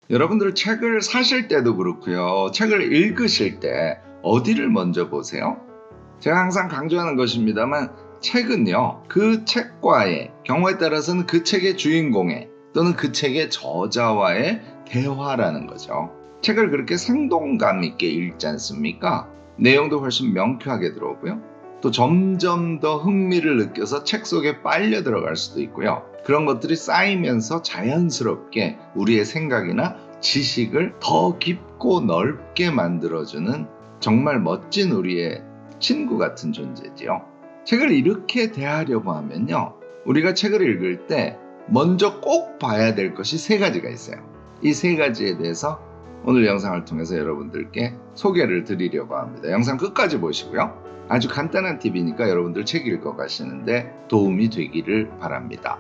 여러분들 책을 사실 때도 그렇고요. 책을 읽으실 때 어디를 먼저 보세요? 제가 항상 강조하는 것입니다만 책은요. 그 책과의 경우에 따라서는 그 책의 주인공의 또는 그 책의 저자와의 대화라는 거죠. 책을 그렇게 생동감 있게 읽지 않습니까? 내용도 훨씬 명쾌하게 들어오고요. 또 점점 더 흥미를 느껴서 책 속에 빨려 들어갈 수도 있고요. 그런 것들이 쌓이면서 자연스럽게 우리의 생각이나 지식을 더 깊고 넓게 만들어주는 정말 멋진 우리의 친구 같은 존재지요. 책을 이렇게 대하려고 하면요. 우리가 책을 읽을 때 먼저 꼭 봐야 될 것이 세 가지가 있어요. 이 세 가지에 대해서 오늘 영상을 통해서 여러분들께 소개를 드리려고 합니다. 영상 끝까지 보시고요. 아주 간단한 팁이니까 여러분들 책 읽어 가시는데 도움이 되기를 바랍니다.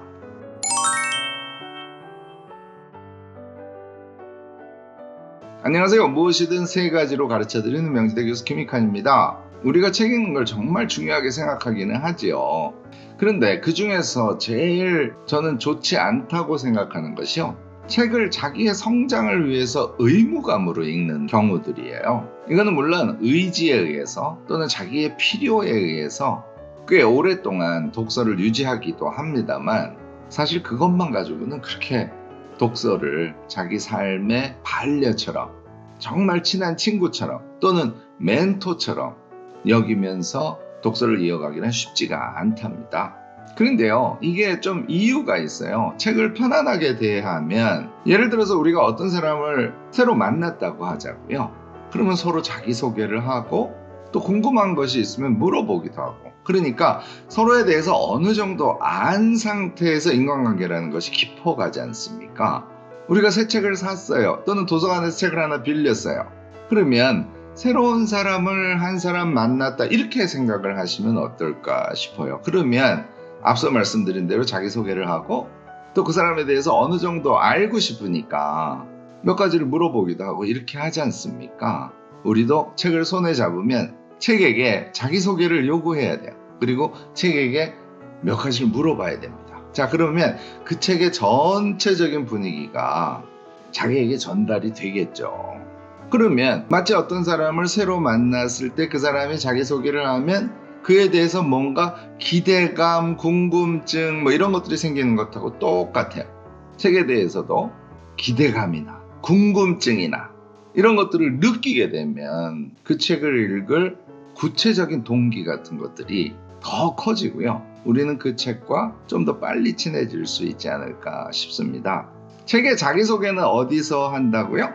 안녕하세요. 무엇이든 세 가지로 가르쳐드리는 명지대 교수 김익환입니다. 우리가 책 읽는 걸 정말 중요하게 생각하기는 하지요. 그런데 그 중에서 제일 저는 좋지 않다고 생각하는 것이요. 책을 자기의 성장을 위해서 의무감으로 읽는 경우들이에요. 이거는 물론 의지에 의해서 또는 자기의 필요에 의해서 꽤 오랫동안 독서를 유지하기도 합니다만 사실 그것만 가지고는 그렇게 독서를 자기 삶의 반려처럼 정말 친한 친구처럼 또는 멘토처럼 여기면서 독서를 이어가기는 쉽지가 않답니다. 그런데요, 이게 좀 이유가 있어요. 책을 편안하게 대하면 예를 들어서 우리가 어떤 사람을 새로 만났다고 하자고요. 그러면 서로 자기소개를 하고 또 궁금한 것이 있으면 물어보기도 하고 그러니까 서로에 대해서 어느 정도 안 상태에서 인간관계라는 것이 깊어가지 않습니까? 우리가 새 책을 샀어요. 또는 도서관에서 책을 하나 빌렸어요. 그러면 새로운 사람을 한 사람 만났다 이렇게 생각을 하시면 어떨까 싶어요. 그러면 앞서 말씀드린 대로 자기소개를 하고 또 그 사람에 대해서 어느 정도 알고 싶으니까 몇 가지를 물어보기도 하고 이렇게 하지 않습니까? 우리도 책을 손에 잡으면 책에게 자기소개를 요구해야 돼요. 그리고 책에게 몇 가지를 물어봐야 됩니다. 자, 그러면 그 책의 전체적인 분위기가 자기에게 전달이 되겠죠. 그러면 마치 어떤 사람을 새로 만났을 때 그 사람이 자기소개를 하면 그에 대해서 뭔가 기대감, 궁금증 이런 것들이 생기는 것하고 똑같아요. 책에 대해서도 기대감이나 궁금증이나 이런 것들을 느끼게 되면 그 책을 읽을 구체적인 동기 같은 것들이 더 커지고요. 우리는 그 책과 좀 더 빨리 친해질 수 있지 않을까 싶습니다. 책의 자기소개는 어디서 한다고요?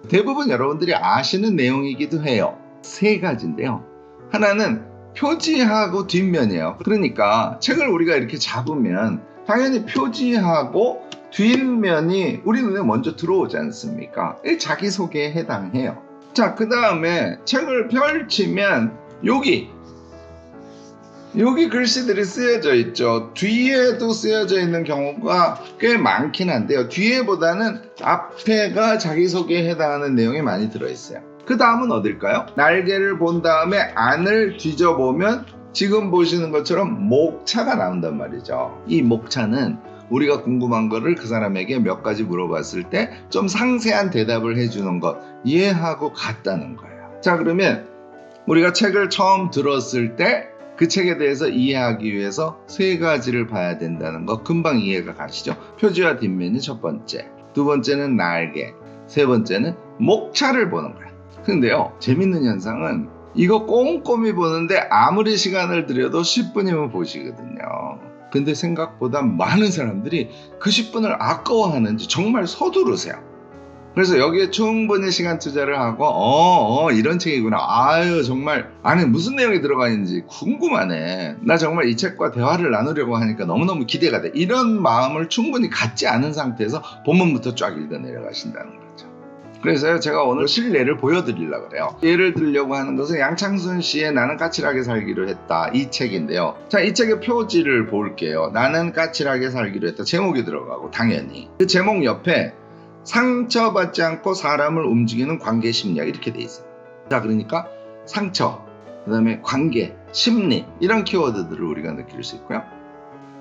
대부분 여러분들이 아시는 내용이기도 해요. 세 가지인데요. 하나는 표지하고 뒷면이에요. 그러니까 책을 우리가 이렇게 잡으면 당연히 표지하고 뒷면이 우리 눈에 먼저 들어오지 않습니까? 자기소개에 해당해요. 자, 그 다음에 책을 펼치면 여기 글씨들이 쓰여져 있죠. 뒤에도 쓰여져 있는 경우가 꽤 많긴 한데요. 뒤에보다는 앞에가 자기소개에 해당하는 내용이 많이 들어있어요. 그 다음은 어딜까요? 날개를 본 다음에 안을 뒤져보면 지금 보시는 것처럼 목차가 나온단 말이죠. 이 목차는 우리가 궁금한 거를 그 사람에게 몇 가지 물어봤을 때 좀 상세한 대답을 해주는 것, 이해하고 같다는 거예요. 자, 그러면 우리가 책을 처음 들었을 때 그 책에 대해서 이해하기 위해서 세 가지를 봐야 된다는 거 금방 이해가 가시죠? 표지와 뒷면이 첫 번째, 두 번째는 날개, 세 번째는 목차를 보는 거예요. 근데요, 재밌는 현상은 이거 꼼꼼히 보는데 아무리 시간을 들여도 10분이면 보시거든요. 근데 생각보다 많은 사람들이 그 10분을 아까워하는지 정말 서두르세요. 그래서 여기에 충분히 시간 투자를 하고 이런 책이구나. 아유 정말 안에 무슨 내용이 들어가 있는지 궁금하네. 나 정말 이 책과 대화를 나누려고 하니까 너무너무 기대가 돼. 이런 마음을 충분히 갖지 않은 상태에서 본문부터 쫙 읽어 내려가신다는 거죠. 그래서 제가 오늘 실례를 보여드리려고 그래요. 예를 들려고 하는 것은 양창순 씨의 나는 까칠하게 살기로 했다 이 책인데요. 자, 이 책의 표지를 볼게요. 나는 까칠하게 살기로 했다 제목이 들어가고 당연히 그 제목 옆에 상처받지 않고 사람을 움직이는 관계 심리학 이렇게 돼 있어요. 자, 그러니까 상처, 그 다음에 관계, 심리 이런 키워드들을 우리가 느낄 수 있고요.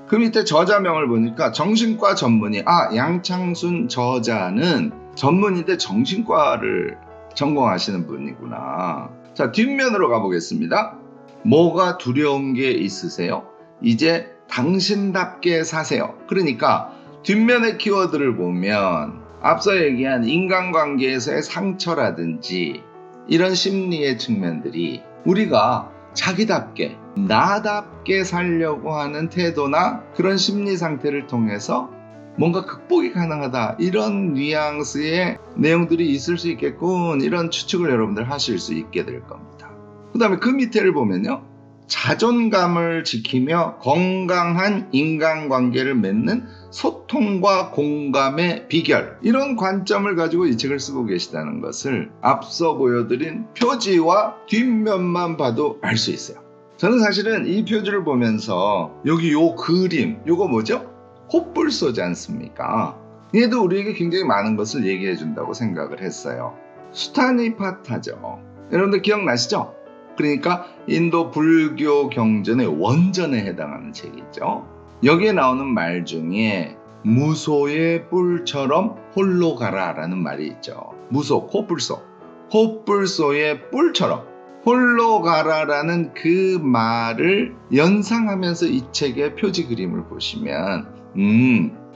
그 밑에 저자명을 보니까 정신과 전문의 양창순 저자는 전문인데 정신과를 전공하시는 분이구나. 자, 뒷면으로 가보겠습니다. 뭐가 두려운 게 있으세요? 이제 당신답게 사세요. 그러니까 뒷면의 키워드를 보면 앞서 얘기한 인간관계에서의 상처라든지 이런 심리의 측면들이 우리가 자기답게 나답게 살려고 하는 태도나 그런 심리 상태를 통해서 뭔가 극복이 가능하다, 이런 뉘앙스의 내용들이 있을 수 있겠군, 이런 추측을 여러분들 하실 수 있게 될 겁니다. 그 다음에 그 밑에를 보면요, 자존감을 지키며 건강한 인간관계를 맺는 소통과 공감의 비결, 이런 관점을 가지고 이 책을 쓰고 계시다는 것을 앞서 보여드린 표지와 뒷면만 봐도 알 수 있어요. 저는 사실은 이 표지를 보면서 여기 요 그림, 요거 뭐죠? 코뿔소지 않습니까? 얘도 우리에게 굉장히 많은 것을 얘기해 준다고 생각을 했어요. 수타니파타죠. 여러분들 기억나시죠? 그러니까 인도 불교 경전의 원전에 해당하는 책이죠. 여기에 나오는 말 중에 무소의 뿔처럼 홀로 가라라는 말이 있죠. 무소, 코뿔소. 코뿔소의 뿔처럼 홀로 가라라는 그 말을 연상하면서 이 책의 표지 그림을 보시면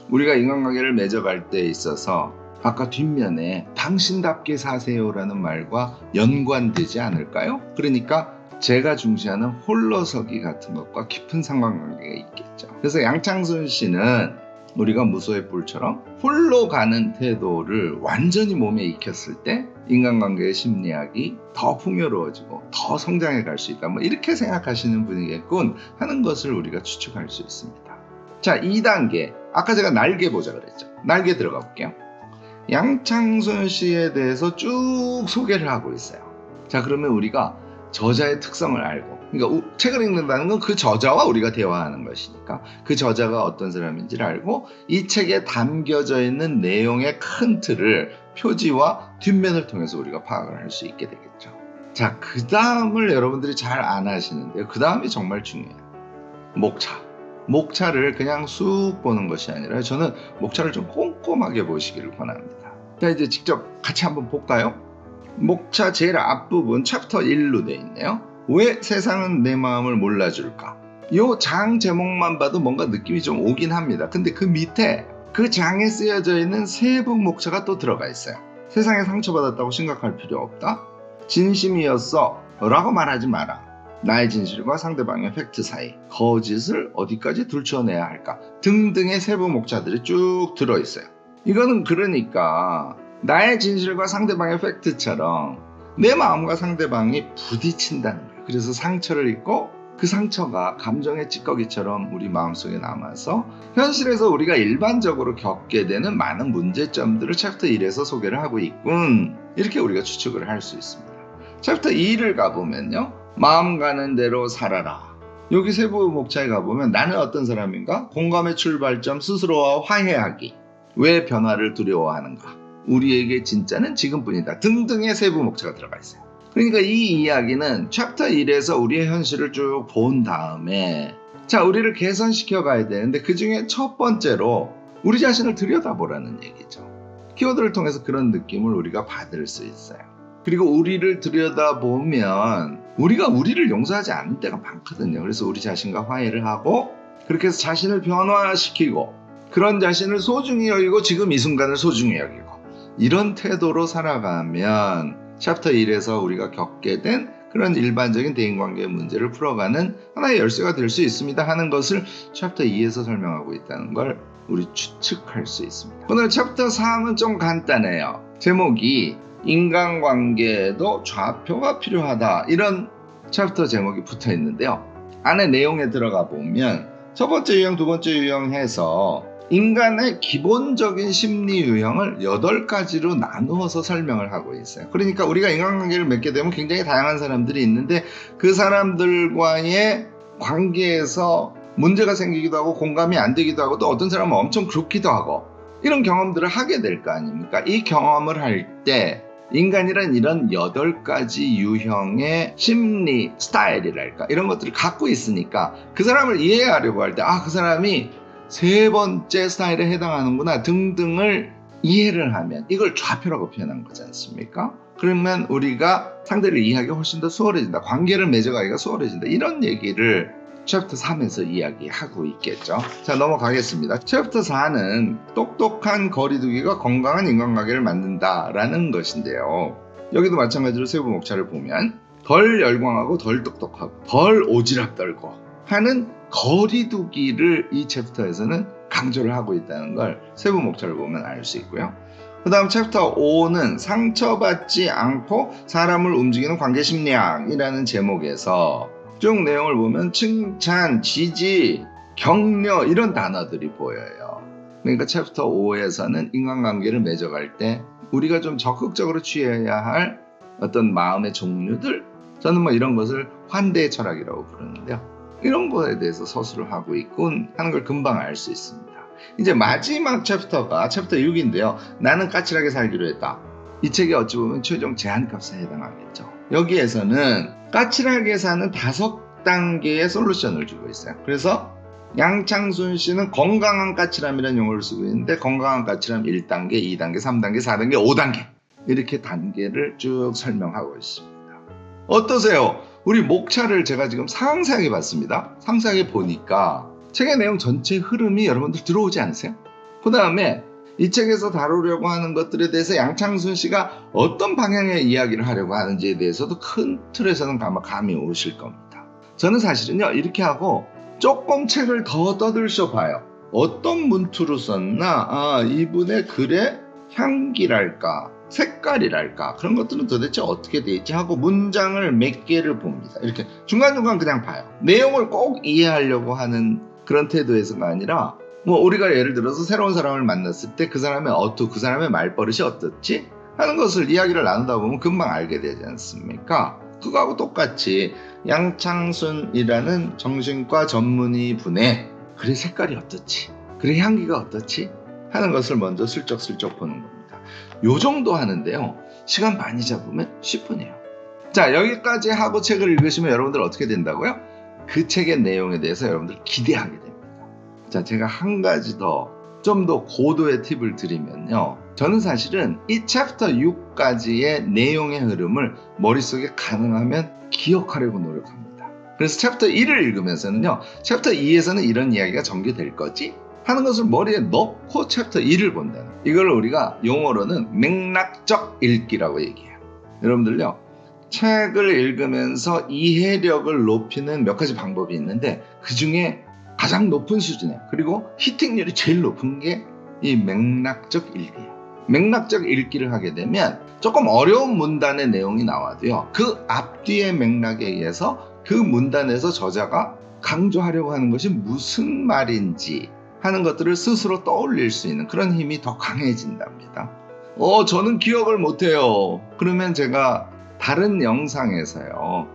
우리가 인간관계를 맺어갈 때 있어서 아까 뒷면에 당신답게 사세요라는 말과 연관되지 않을까요? 그러니까 제가 중시하는 홀로서기 같은 것과 깊은 상관관계가 있겠죠. 그래서 양창순 씨는 우리가 무소의 뿔처럼 홀로 가는 태도를 완전히 몸에 익혔을 때 인간관계의 심리학이 더 풍요로워지고 더 성장해 갈 수 있다, 뭐 이렇게 생각하시는 분이겠군 하는 것을 우리가 추측할 수 있습니다. 자, 2단계, 아까 제가 날개 보자 그랬죠. 날개 들어가 볼게요. 양창순 씨에 대해서 쭉 소개를 하고 있어요. 자, 그러면 우리가 저자의 특성을 알고, 그러니까 책을 읽는다는 건 그 저자와 우리가 대화하는 것이니까 그 저자가 어떤 사람인지를 알고 이 책에 담겨져 있는 내용의 큰 틀을 표지와 뒷면을 통해서 우리가 파악을 할 수 있게 되겠죠. 자, 그 다음을 여러분들이 잘 안 하시는데요. 그 다음이 정말 중요해요. 목차를 그냥 쑥 보는 것이 아니라 저는 목차를 좀 꼼꼼하게 보시기를 권합니다. 자, 이제 직접 같이 한번 볼까요? 목차 제일 앞부분 챕터 1로 되어 있네요. 왜 세상은 내 마음을 몰라줄까? 이 장 제목만 봐도 뭔가 느낌이 좀 오긴 합니다. 근데 그 밑에 그 장에 쓰여져 있는 세부 목차가 또 들어가 있어요. 세상에 상처받았다고 생각할 필요 없다. 진심이었어 라고 말하지 마라. 나의 진실과 상대방의 팩트 사이, 거짓을 어디까지 들춰내야 할까 등등의 세부 목차들이 쭉 들어있어요. 이거는 그러니까 나의 진실과 상대방의 팩트처럼 내 마음과 상대방이 부딪힌다는 거예요. 그래서 상처를 입고 그 상처가 감정의 찌꺼기처럼 우리 마음속에 남아서 현실에서 우리가 일반적으로 겪게 되는 많은 문제점들을 챕터 1에서 소개를 하고 있군, 이렇게 우리가 추측을 할 수 있습니다. 챕터 2를 가보면요, 마음 가는 대로 살아라. 여기 세부 목차에 가보면 나는 어떤 사람인가? 공감의 출발점 스스로와 화해하기. 왜 변화를 두려워하는가? 우리에게 진짜는 지금뿐이다. 등등의 세부 목차가 들어가 있어요. 그러니까 이 이야기는 챕터 1에서 우리의 현실을 쭉 본 다음에 자, 우리를 개선시켜 가야 되는데 그 중에 첫 번째로 우리 자신을 들여다보라는 얘기죠. 키워드를 통해서 그런 느낌을 우리가 받을 수 있어요. 그리고 우리를 들여다보면 우리가 우리를 용서하지 않는 때가 많거든요. 그래서 우리 자신과 화해를 하고 그렇게 해서 자신을 변화시키고 그런 자신을 소중히 여기고 지금 이 순간을 소중히 여기고 이런 태도로 살아가면 챕터 1에서 우리가 겪게 된 그런 일반적인 대인관계의 문제를 풀어가는 하나의 열쇠가 될 수 있습니다 하는 것을 챕터 2에서 설명하고 있다는 걸 우리 추측할 수 있습니다. 오늘 챕터 3은 좀 간단해요. 제목이 인간관계에도 좌표가 필요하다, 이런 챕터 제목이 붙어 있는데요. 안에 내용에 들어가 보면 첫 번째 유형, 두 번째 유형 해서 인간의 기본적인 심리 유형을 8가지로 나누어서 설명을 하고 있어요. 그러니까 우리가 인간관계를 맺게 되면 굉장히 다양한 사람들이 있는데 그 사람들과의 관계에서 문제가 생기기도 하고 공감이 안 되기도 하고 또 어떤 사람은 엄청 그렇기도 하고 이런 경험들을 하게 될 거 아닙니까? 이 경험을 할 때 인간이란 이런 8가지 유형의 심리 스타일이랄까 이런 것들을 갖고 있으니까 그 사람을 이해하려고 할 때 그 사람이 세 번째 스타일에 해당하는구나 등등을 이해를 하면 이걸 좌표라고 표현한 거지 않습니까? 그러면 우리가 상대를 이해하기가 훨씬 더 수월해진다. 관계를 맺어가기가 수월해진다. 이런 얘기를 챕터 3에서 이야기하고 있겠죠. 자, 넘어가겠습니다. 챕터 4는 똑똑한 거리두기가 건강한 인간관계를 만든다라는 것인데요. 여기도 마찬가지로 세부 목차를 보면 덜 열광하고 덜 똑똑하고 덜 오지랖 떨고 하는 거리두기를 이 챕터에서는 강조를 하고 있다는 걸 세부 목차를 보면 알 수 있고요. 그 다음 챕터 5는 상처받지 않고 사람을 움직이는 관계심리학이라는 제목에서 쭉 내용을 보면 칭찬, 지지, 격려 이런 단어들이 보여요. 그러니까 챕터 5에서는 인간관계를 맺어갈 때 우리가 좀 적극적으로 취해야 할 어떤 마음의 종류들, 저는 뭐 이런 것을 환대의 철학이라고 부르는데요. 이런 거에 대해서 서술을 하고 있군 하는 걸 금방 알 수 있습니다. 이제 마지막 챕터가 챕터 6인데요. 나는 까칠하게 살기로 했다. 이 책이 어찌 보면 최종 제한값에 해당하겠죠. 여기에서는 까칠하게 사는 5단계의 솔루션을 주고 있어요. 그래서 양창순 씨는 건강한 까칠함이라는 용어를 쓰고 있는데 건강한 까칠함 1단계, 2단계, 3단계, 4단계, 5단계 이렇게 단계를 쭉 설명하고 있습니다. 어떠세요? 우리 목차를 제가 지금 상세하게 봤습니다. 상세하게 보니까 책의 내용 전체의 흐름이 여러분들 들어오지 않으세요? 그 다음에 이 책에서 다루려고 하는 것들에 대해서 양창순 씨가 어떤 방향의 이야기를 하려고 하는지에 대해서도 큰 틀에서는 아마 감이 오실 겁니다. 저는 사실은요 이렇게 하고 조금 책을 더 떠들셔 봐요. 어떤 문투로 썼나, 이분의 글의 향기랄까 색깔이랄까 그런 것들은 도대체 어떻게 돼 있지 하고 문장을 몇 개를 봅니다. 이렇게 중간중간 그냥 봐요. 내용을 꼭 이해하려고 하는 그런 태도에서가 아니라 뭐 우리가 예를 들어서 새로운 사람을 만났을 때 그 사람의 그 사람의 말버릇이 어떻지 하는 것을 이야기를 나누다 보면 금방 알게 되지 않습니까? 그거하고 똑같이 양창순이라는 정신과 전문의 분의 글의 색깔이 어떻지, 글의 향기가 어떻지 하는 것을 먼저 슬쩍슬쩍 보는 겁니다. 요 정도 하는데요. 시간 많이 잡으면 10분이에요. 자, 여기까지 하고 책을 읽으시면 여러분들 어떻게 된다고요? 그 책의 내용에 대해서 여러분들 기대하게 됩니다. 자, 제가 한 가지 좀 더 고도의 팁을 드리면요. 저는 사실은 이 챕터 6까지의 내용의 흐름을 머릿속에 가능하면 기억하려고 노력합니다. 그래서 챕터 1을 읽으면서는요. 챕터 2에서는 이런 이야기가 전개될 거지? 하는 것을 머리에 넣고 챕터 2를 본다는 이걸 우리가 용어로는 맥락적 읽기라고 얘기해요. 여러분들요. 책을 읽으면서 이해력을 높이는 몇 가지 방법이 있는데 그 중에 가장 높은 수준에 그리고 히팅률이 제일 높은 게 이 맥락적 읽기예요. 맥락적 읽기를 하게 되면 조금 어려운 문단의 내용이 나와도요. 그 앞뒤의 맥락에 의해서 그 문단에서 저자가 강조하려고 하는 것이 무슨 말인지 하는 것들을 스스로 떠올릴 수 있는 그런 힘이 더 강해진답니다. 저는 기억을 못해요. 그러면 제가 다른 영상에서요.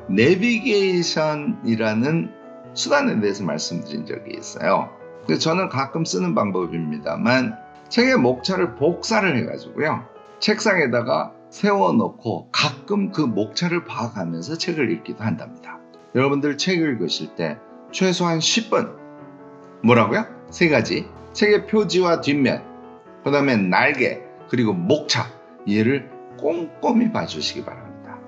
내비게이션이라는 수단에 대해서 말씀드린 적이 있어요. 그래서 저는 가끔 쓰는 방법입니다만 책의 목차를 복사를 해가지고요. 책상에다가 세워놓고 가끔 그 목차를 봐가면서 책을 읽기도 한답니다. 여러분들 책 읽으실 때 최소한 10분 뭐라고요? 3가지 책의 표지와 뒷면 그 다음에 날개 그리고 목차 얘를 꼼꼼히 봐주시기 바랍니다.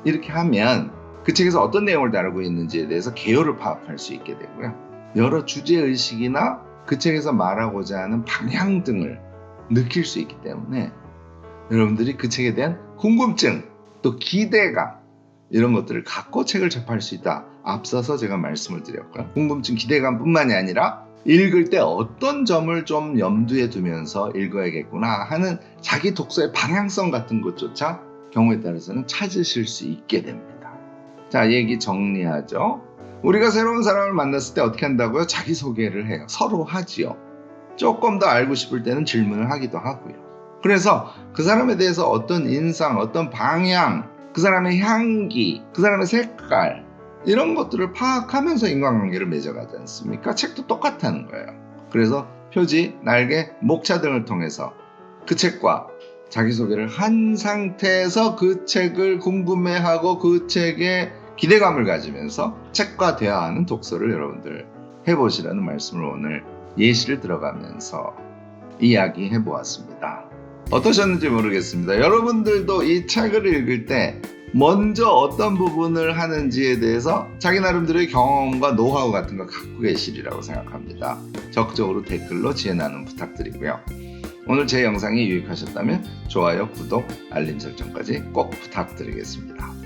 이렇게 하면 그 책에서 어떤 내용을 다루고 있는지에 대해서 개요를 파악할 수 있게 되고요. 여러 주제의식이나 그 책에서 말하고자 하는 방향 등을 느낄 수 있기 때문에 여러분들이 그 책에 대한 궁금증 또 기대감 이런 것들을 갖고 책을 접할 수 있다. 앞서서 제가 말씀을 드렸고요. 궁금증 기대감 뿐만이 아니라 읽을 때 어떤 점을 좀 염두에 두면서 읽어야겠구나 하는 자기 독서의 방향성 같은 것조차 경우에 따라서는 찾으실 수 있게 됩니다. 자, 얘기 정리하죠. 우리가 새로운 사람을 만났을 때 어떻게 한다고요? 자기소개를 해요. 서로 하지요. 조금 더 알고 싶을 때는 질문을 하기도 하고요. 그래서 그 사람에 대해서 어떤 인상, 어떤 방향, 그 사람의 향기, 그 사람의 색깔 이런 것들을 파악하면서 인간관계를 맺어가지 않습니까? 책도 똑같다는 거예요. 그래서 표지, 날개, 목차 등을 통해서 그 책과 자기소개를 한 상태에서 그 책을 궁금해하고 그 책에 기대감을 가지면서 책과 대화하는 독서를 여러분들 해보시라는 말씀을 오늘 예시를 들어가면서 이야기해 보았습니다. 어떠셨는지 모르겠습니다. 여러분들도 이 책을 읽을 때 먼저 어떤 부분을 하는지에 대해서 자기 나름대로의 경험과 노하우 같은 거 갖고 계시리라고 생각합니다. 적극적으로 댓글로 지혜 나눔 부탁드리고요. 오늘 제 영상이 유익하셨다면 좋아요, 구독, 알림 설정까지 꼭 부탁드리겠습니다.